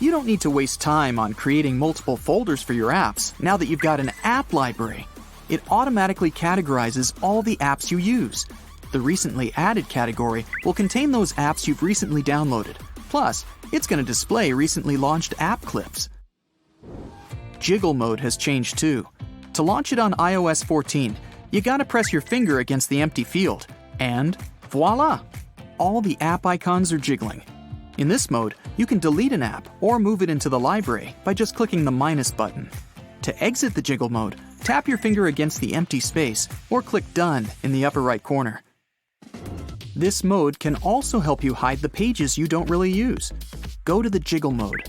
You don't need to waste time on creating multiple folders for your apps now that you've got an app library. It automatically categorizes all the apps you use. The recently added category will contain those apps you've recently downloaded. Plus, it's going to display recently launched app clips. Jiggle mode has changed too. To launch it on iOS 14, you gotta press your finger against the empty field, and voila! All the app icons are jiggling. In this mode, you can delete an app or move it into the library by just clicking the minus button. To exit the jiggle mode, tap your finger against the empty space or click Done in the upper right corner. This mode can also help you hide the pages you don't really use. Go to the jiggle mode.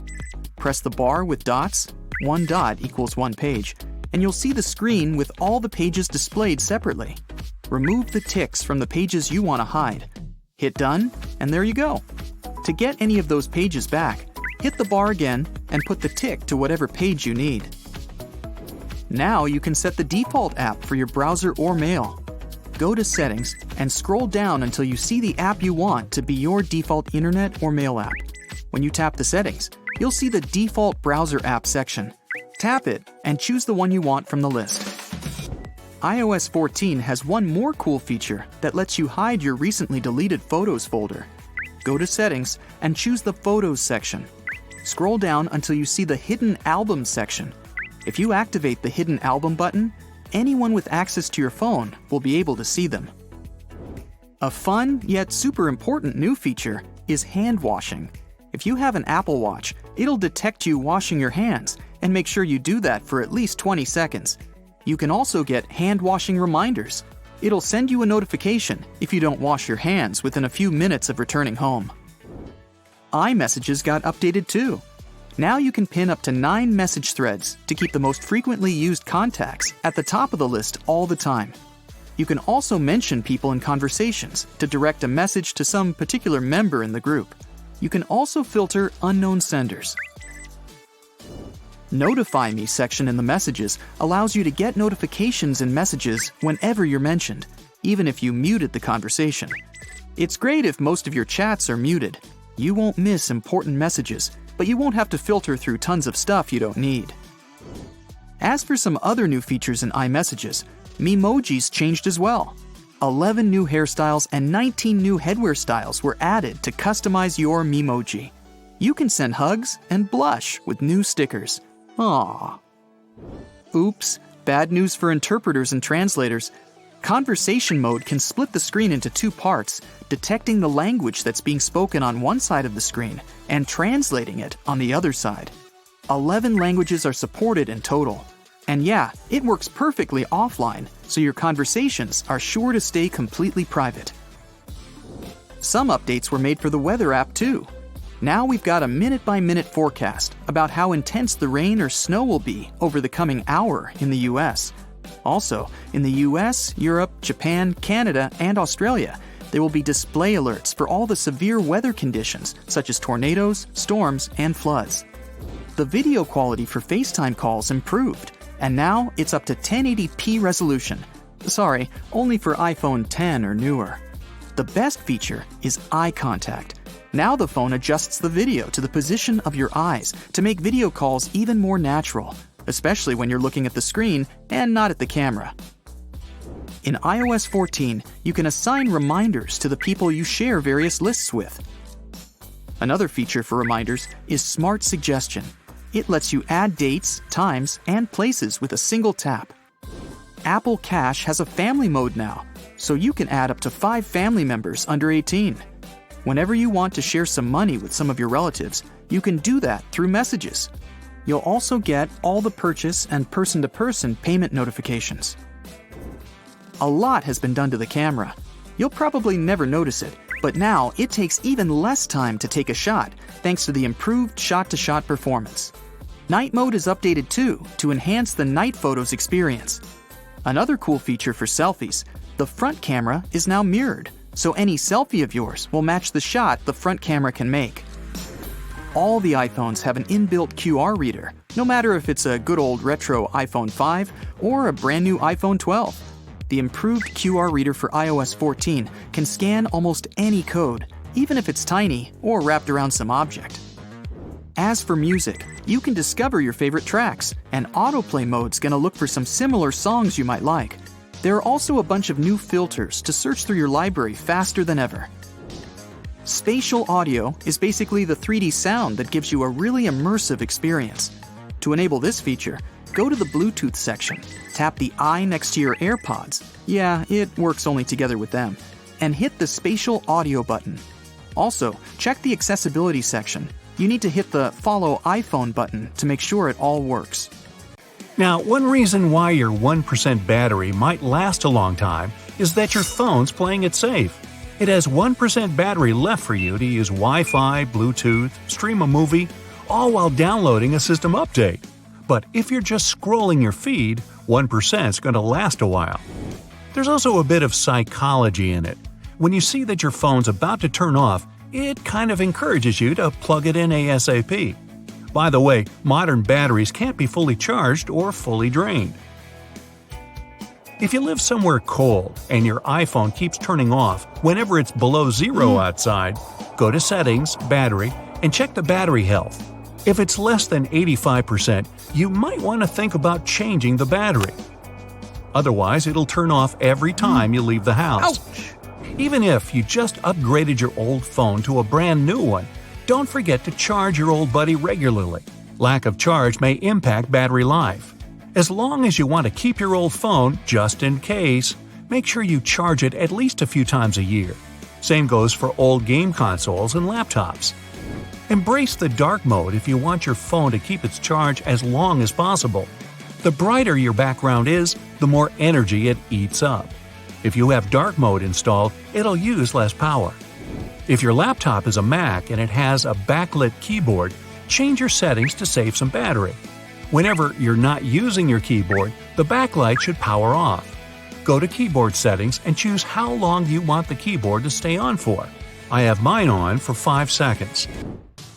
Press the bar with dots, one dot equals one page, and you'll see the screen with all the pages displayed separately. Remove the ticks from the pages you want to hide. Hit Done, and there you go. To get any of those pages back, hit the bar again and put the tick to whatever page you need. Now you can set the default app for your browser or mail. Go to Settings and scroll down until you see the app you want to be your default internet or mail app. When you tap the settings, you'll see the default browser app section. Tap it and choose the one you want from the list. iOS 14 has one more cool feature that lets you hide your recently deleted Photos folder. Go to Settings and choose the Photos section. Scroll down until you see the Hidden Albums section. If you activate the Hidden Album button, anyone with access to your phone will be able to see them. A fun yet super important new feature is hand washing. If you have an Apple Watch, it'll detect you washing your hands and make sure you do that for at least 20 seconds. You can also get hand washing reminders. It'll send you a notification if you don't wash your hands within a few minutes of returning home. iMessages got updated too. Now you can pin up to 9 message threads to keep the most frequently used contacts at the top of the list all the time. You can also mention people in conversations to direct a message to some particular member in the group. You can also filter unknown senders. Notify Me section in the messages allows you to get notifications in messages whenever you're mentioned, even if you muted the conversation. It's great if most of your chats are muted. You won't miss important messages, but you won't have to filter through tons of stuff you don't need. As for some other new features in iMessages, Memojis changed as well. 11 new hairstyles and 19 new headwear styles were added to customize your Memoji. You can send hugs and blush with new stickers. Aww. Oops, bad news for interpreters and translators. Conversation mode can split the screen into 2 parts, detecting the language that's being spoken on one side of the screen and translating it on the other side. 11 languages are supported in total. And yeah, it works perfectly offline, so your conversations are sure to stay completely private. Some updates were made for the weather app too. Now we've got a minute-by-minute forecast about how intense the rain or snow will be over the coming hour in the US. Also, in the US, Europe, Japan, Canada, and Australia, there will be display alerts for all the severe weather conditions, such as tornadoes, storms, and floods. The video quality for FaceTime calls improved, and now it's up to 1080p resolution. Sorry, only for iPhone 10 or newer. The best feature is eye contact. Now the phone adjusts the video to the position of your eyes to make video calls even more natural, especially when you're looking at the screen and not at the camera. In iOS 14, you can assign reminders to the people you share various lists with. Another feature for reminders is Smart Suggestion. It lets you add dates, times, and places with a single tap. Apple Cash has a family mode now, so you can add up to 5 family members under 18. Whenever you want to share some money with some of your relatives, you can do that through messages. You'll also get all the purchase and person-to-person payment notifications. A lot has been done to the camera. You'll probably never notice it, but now it takes even less time to take a shot thanks to the improved shot-to-shot performance. Night mode is updated too to enhance the night photos experience. Another cool feature for selfies, the front camera is now mirrored, so any selfie of yours will match the shot the front camera can make. All the iPhones have an inbuilt QR reader, no matter if it's a good old retro iPhone 5 or a brand new iPhone 12. The improved QR reader for iOS 14 can scan almost any code, even if it's tiny or wrapped around some object. As for music, you can discover your favorite tracks, and autoplay mode's gonna look for some similar songs you might like. There are also a bunch of new filters to search through your library faster than ever. Spatial audio is basically the 3D sound that gives you a really immersive experience. To enable this feature, go to the Bluetooth section, tap the I next to your AirPods, yeah, it works only together with them, and hit the spatial audio button. Also, check the accessibility section. You need to hit the Follow iPhone button to make sure it all works. Now, one reason why your 1% battery might last a long time is that your phone's playing it safe. It has 1% battery left for you to use Wi-Fi, Bluetooth, stream a movie, all while downloading a system update. But if you're just scrolling your feed, 1% is going to last a while. There's also a bit of psychology in it. When you see that your phone's about to turn off, it kind of encourages you to plug it in ASAP. By the way, modern batteries can't be fully charged or fully drained. If you live somewhere cold and your iPhone keeps turning off whenever it's below zero outside, go to Settings, Battery, and check the battery health. If it's less than 85%, you might want to think about changing the battery. Otherwise, it'll turn off every time you leave the house. Ouch! Even if you just upgraded your old phone to a brand new one, don't forget to charge your old buddy regularly. Lack of charge may impact battery life. As long as you want to keep your old phone just in case, make sure you charge it at least a few times a year. Same goes for old game consoles and laptops. Embrace the dark mode if you want your phone to keep its charge as long as possible. The brighter your background is, the more energy it eats up. If you have dark mode installed, it'll use less power. If your laptop is a Mac and it has a backlit keyboard, change your settings to save some battery. Whenever you're not using your keyboard, the backlight should power off. Go to Keyboard Settings and choose how long you want the keyboard to stay on for. I have mine on for 5 seconds.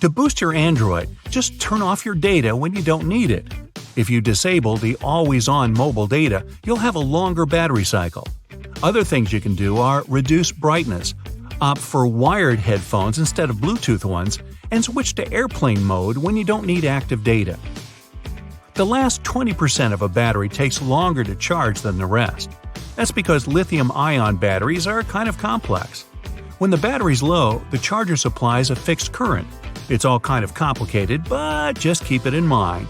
To boost your Android, just turn off your data when you don't need it. If you disable the always-on mobile data, you'll have a longer battery cycle. Other things you can do are reduce brightness, opt for wired headphones instead of Bluetooth ones, and switch to airplane mode when you don't need active data. The last 20% of a battery takes longer to charge than the rest. That's because lithium-ion batteries are kind of complex. When the battery's low, the charger supplies a fixed current. It's all kind of complicated, but just keep it in mind.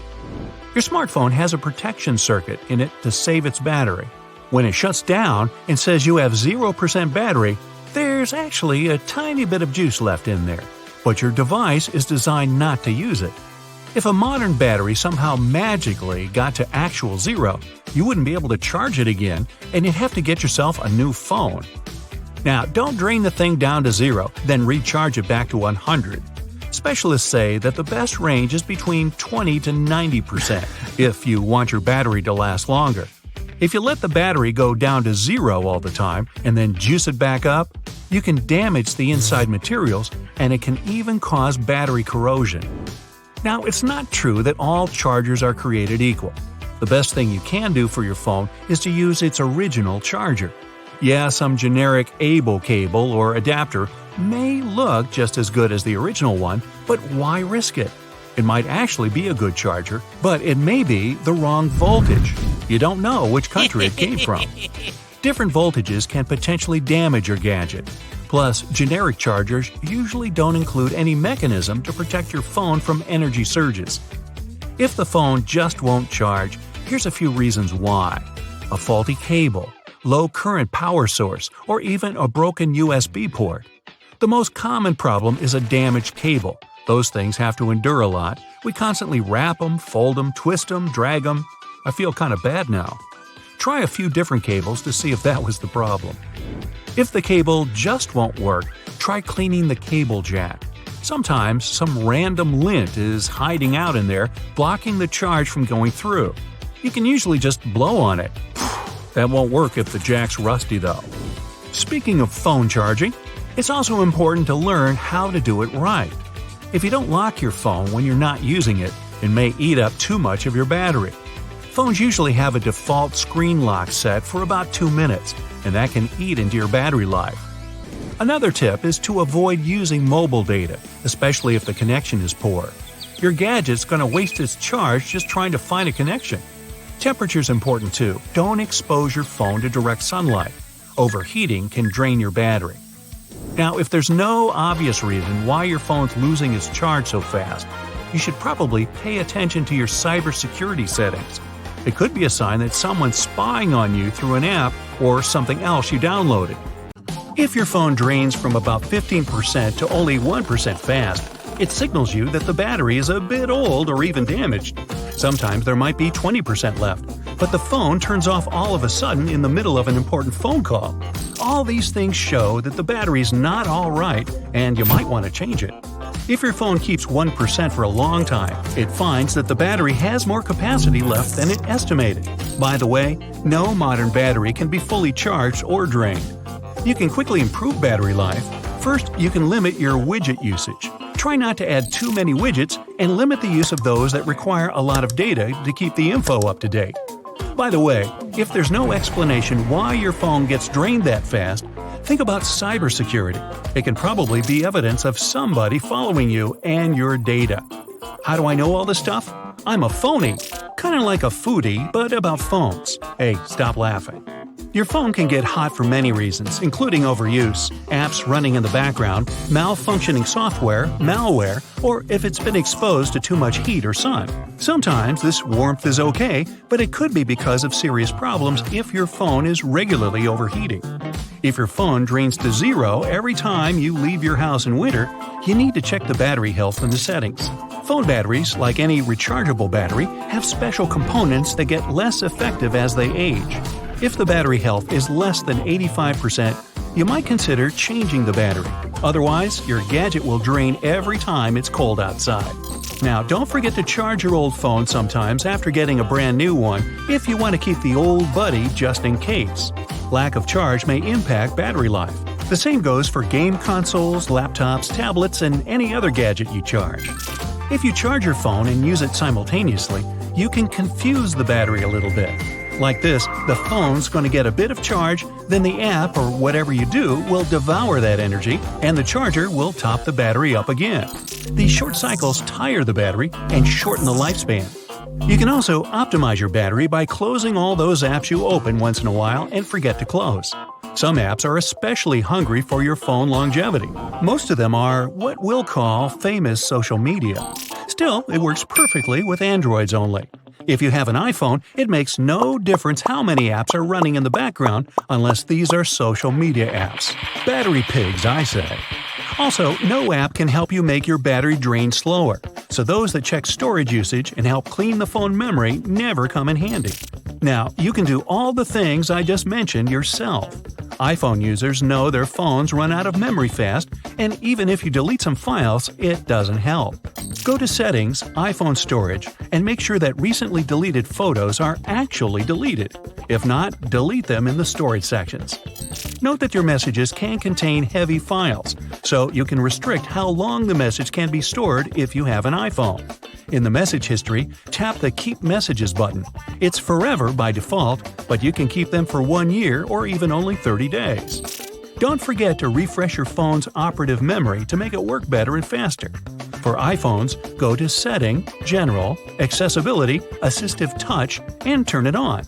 Your smartphone has a protection circuit in it to save its battery. When it shuts down and says you have 0% battery, there's actually a tiny bit of juice left in there, but your device is designed not to use it. If a modern battery somehow magically got to actual zero, you wouldn't be able to charge it again, and you'd have to get yourself a new phone. Now, don't drain the thing down to zero, then recharge it back to 100. Specialists say that the best range is between 20 to 90% if you want your battery to last longer. If you let the battery go down to zero all the time and then juice it back up, you can damage the inside materials, and it can even cause battery corrosion. Now, it's not true that all chargers are created equal. The best thing you can do for your phone is to use its original charger. Yeah, some generic Able cable or adapter may look just as good as the original one, but why risk it? It might actually be a good charger, but it may be the wrong voltage. You don't know which country it came from. Different voltages can potentially damage your gadget. Plus, generic chargers usually don't include any mechanism to protect your phone from energy surges. If the phone just won't charge, here's a few reasons why. A faulty cable, low current power source, or even a broken USB port. The most common problem is a damaged cable. Those things have to endure a lot. We constantly wrap them, fold them, twist them, drag them. I feel kind of bad now. Try a few different cables to see if that was the problem. If the cable just won't work, try cleaning the cable jack. Sometimes some random lint is hiding out in there, blocking the charge from going through. You can usually just blow on it. That won't work if the jack's rusty though. Speaking of phone charging, it's also important to learn how to do it right. If you don't lock your phone when you're not using it, it may eat up too much of your battery. Phones usually have a default screen lock set for about 2 minutes, and that can eat into your battery life. Another tip is to avoid using mobile data, especially if the connection is poor. your gadget's going to waste its charge just trying to find a connection. Temperature's important too. Don't expose your phone to direct sunlight. Overheating can drain your battery. Now, if there's no obvious reason why your phone's losing its charge so fast, you should probably pay attention to your cybersecurity settings. It could be a sign that someone's spying on you through an app or something else you downloaded. If your phone drains from about 15% to only 1% fast, it signals you that the battery is a bit old or even damaged. Sometimes there might be 20% left, but the phone turns off all of a sudden in the middle of an important phone call. All these things show that the battery's not all right and you might want to change it. If your phone keeps 1% for a long time, it finds that the battery has more capacity left than it estimated. By the way, no modern battery can be fully charged or drained. You can quickly improve battery life. First, you can limit your widget usage. Try not to add too many widgets and limit the use of those that require a lot of data to keep the info up to date. By the way, if there's no explanation why your phone gets drained that fast, think about cybersecurity. It can probably be evidence of somebody following you and your data. How do I know all this stuff? I'm a phony. Kind of like a foodie, but about phones. Hey, stop laughing. Your phone can get hot for many reasons, including overuse, apps running in the background, malfunctioning software, malware, or if it's been exposed to too much heat or sun. Sometimes this warmth is okay, but it could be because of serious problems if your phone is regularly overheating. If your phone drains to zero every time you leave your house in winter, you need to check the battery health in the settings. Phone batteries, like any rechargeable battery, have special components that get less effective as they age. If the battery health is less than 85%, you might consider changing the battery. Otherwise, your gadget will drain every time it's cold outside. Now, don't forget to charge your old phone sometimes after getting a brand new one if you want to keep the old buddy just in case. Lack of charge may impact battery life. The same goes for game consoles, laptops, tablets, and any other gadget you charge. If you charge your phone and use it simultaneously, you can confuse the battery a little bit. Like this, the phone's going to get a bit of charge, then the app or whatever you do will devour that energy, and the charger will top the battery up again. These short cycles tire the battery and shorten the lifespan. You can also optimize your battery by closing all those apps you open once in a while and forget to close. Some apps are especially hungry for your phone longevity. Most of them are what we'll call famous social media. Still, it works perfectly with Androids only. If you have an iPhone, it makes no difference how many apps are running in the background unless these are social media apps. Battery pigs, I say. Also, no app can help you make your battery drain slower, so those that check storage usage and help clean the phone memory never come in handy. Now, you can do all the things I just mentioned yourself. iPhone users know their phones run out of memory fast, and even if you delete some files, it doesn't help. Go to Settings, iPhone Storage, and make sure that recently deleted photos are actually deleted. If not, delete them in the storage sections. Note that your messages can contain heavy files, so you can restrict how long the message can be stored if you have an iPhone. In the message history, tap the Keep Messages button. It's forever by default, but you can keep them for 1 year or even only 30 days. Don't forget to refresh your phone's operative memory to make it work better and faster. For iPhones, go to Setting, General, Accessibility, Assistive Touch, and turn it on.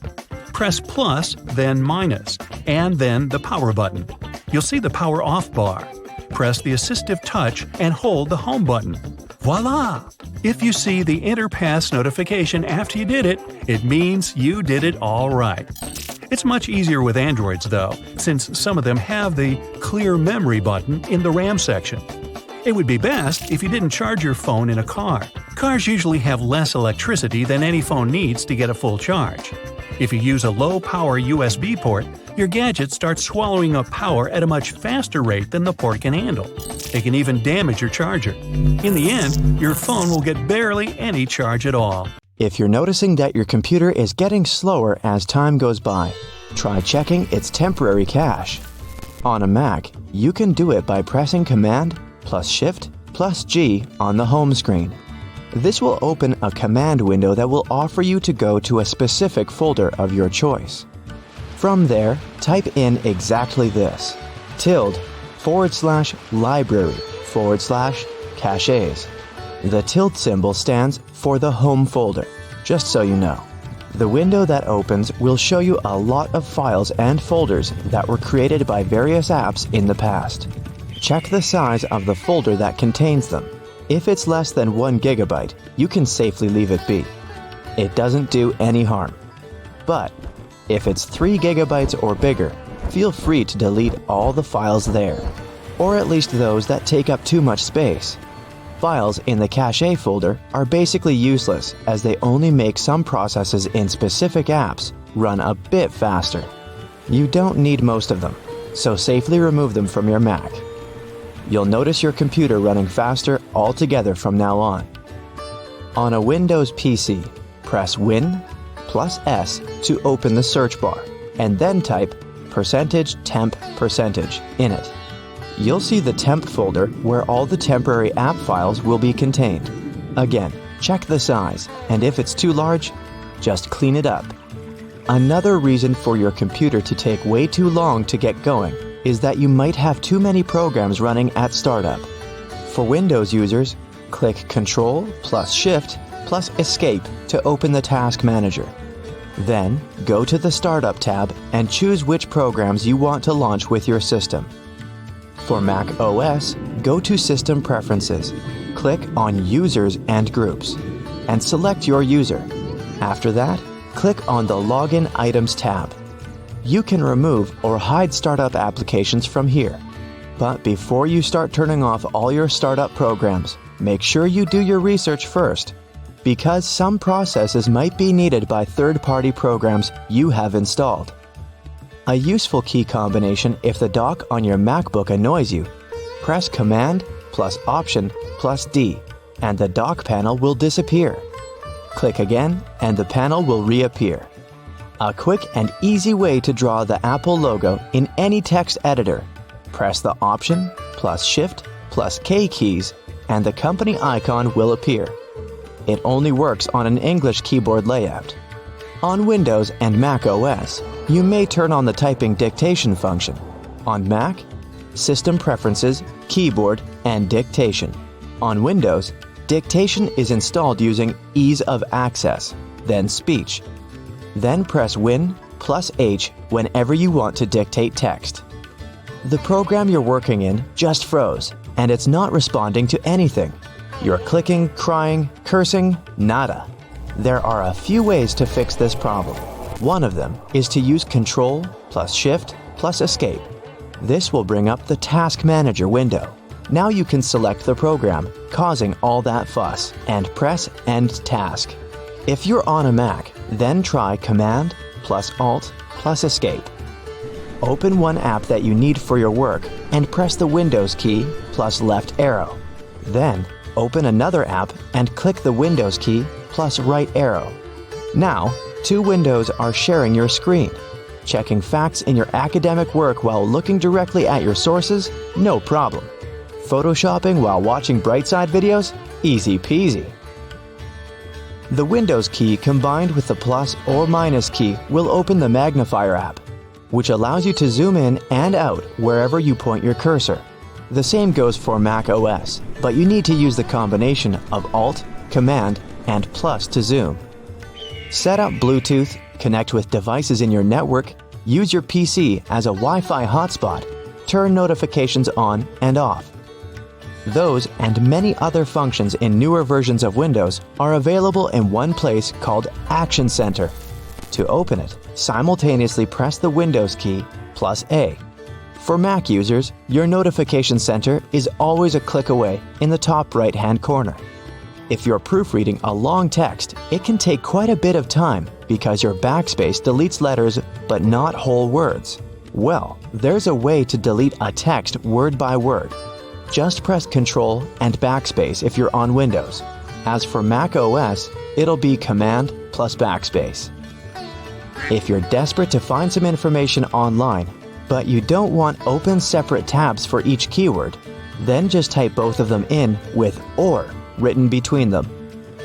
Press plus, then minus, and then the power button. You'll see the power off bar. Press the assistive touch and hold the home button. Voila! If you see the Enter Pass notification after you did it, it means you did it all right. It's much easier with Androids though, since some of them have the Clear Memory button in the RAM section. It would be best if you didn't charge your phone in a car. Cars usually have less electricity than any phone needs to get a full charge. If you use a low-power USB port, your gadget starts swallowing up power at a much faster rate than the port can handle. It can even damage your charger. In the end, your phone will get barely any charge at all. If you're noticing that your computer is getting slower as time goes by, try checking its temporary cache. On a Mac, you can do it by pressing Command plus Shift plus G on the home screen. This will open a command window that will offer you to go to a specific folder of your choice. From there, type in exactly this: ~/library/caches. The tilde symbol stands for the Home folder, just so you know. The window that opens will show you a lot of files and folders that were created by various apps in the past. Check the size of the folder that contains them. If it's less than 1 gigabyte, you can safely leave it be. It doesn't do any harm. But if it's 3 gigabytes or bigger, feel free to delete all the files there, or at least those that take up too much space. Files in the cache folder are basically useless as they only make some processes in specific apps run a bit faster. You don't need most of them, so safely remove them from your Mac. You'll notice your computer running faster altogether from now on. On a Windows PC, press Win plus S to open the search bar, and then type %temp% in it. You'll see the temp folder where all the temporary app files will be contained. Again, check the size, and if it's too large, just clean it up. Another reason for your computer to take way too long to get going is that you might have too many programs running at startup. For Windows users, click Ctrl plus Shift plus Escape to open the Task Manager. Then, go to the Startup tab and choose which programs you want to launch with your system. For Mac OS, go to System Preferences, click on Users and Groups, and select your user. After that, click on the Login Items tab. You can remove or hide startup applications from here. But before you start turning off all your startup programs, make sure you do your research first, because some processes might be needed by third-party programs you have installed. A useful key combination if the dock on your MacBook annoys you: press Command plus Option plus D, and the dock panel will disappear. Click again, and the panel will reappear. A quick and easy way to draw the Apple logo in any text editor: press the Option plus Shift plus K keys, and the company icon will appear. It only works on an English keyboard layout. On Windows and Mac OS, you may turn on the typing dictation function. On Mac, System Preferences, Keyboard, and Dictation. On Windows, dictation is installed using Ease of Access, then Speech. Then press Win plus H whenever you want to dictate text. The program you're working in just froze, and it's not responding to anything. You're clicking, crying, cursing, nada. There are a few ways to fix this problem. One of them is to use Ctrl plus Shift plus Escape. This will bring up the Task Manager window. Now you can select the program causing all that fuss and press End Task. If you're on a Mac, then try Command plus Alt plus Escape. Open one app that you need for your work and press the Windows key plus left arrow. Then, open another app and click the Windows key plus right arrow. Now, two windows are sharing your screen. Checking facts in your academic work while looking directly at your sources? No problem. Photoshopping while watching brightside videos? Easy peasy. The Windows key combined with the plus or minus key will open the magnifier app, which allows you to zoom in and out wherever you point your cursor. The same goes for Mac OS, but you need to use the combination of Alt, Command, and plus to zoom. Set up Bluetooth, connect with devices in your network, use your PC as a Wi-Fi hotspot, turn notifications on and off. Those and many other functions in newer versions of Windows are available in one place called Action Center. To open it, simultaneously press the Windows key plus A. For Mac users, your notification center is always a click away in the top right-hand corner. If you're proofreading a long text, it can take quite a bit of time because your backspace deletes letters but not whole words. Well, there's a way to delete a text word by word. Just press Ctrl and backspace if you're on Windows. As for Mac OS, it'll be Command plus backspace. If you're desperate to find some information online, but you don't want open separate tabs for each keyword, then just type both of them in with OR written between them.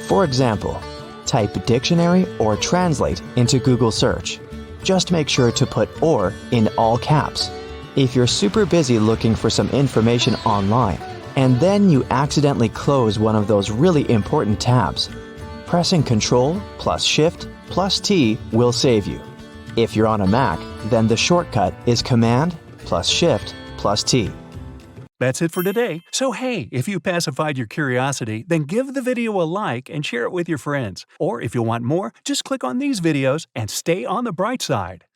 For example, type dictionary or translate into Google search. Just make sure to put OR in all caps. If you're super busy looking for some information online, and then you accidentally close one of those really important tabs. Pressing Ctrl plus Shift plus T will save you. If you're on a Mac, then the shortcut is Command plus Shift plus T. That's it for today. So hey, if you pacified your curiosity, then give the video a like and share it with your friends. Or if you want more, just click on these videos and stay on the bright side.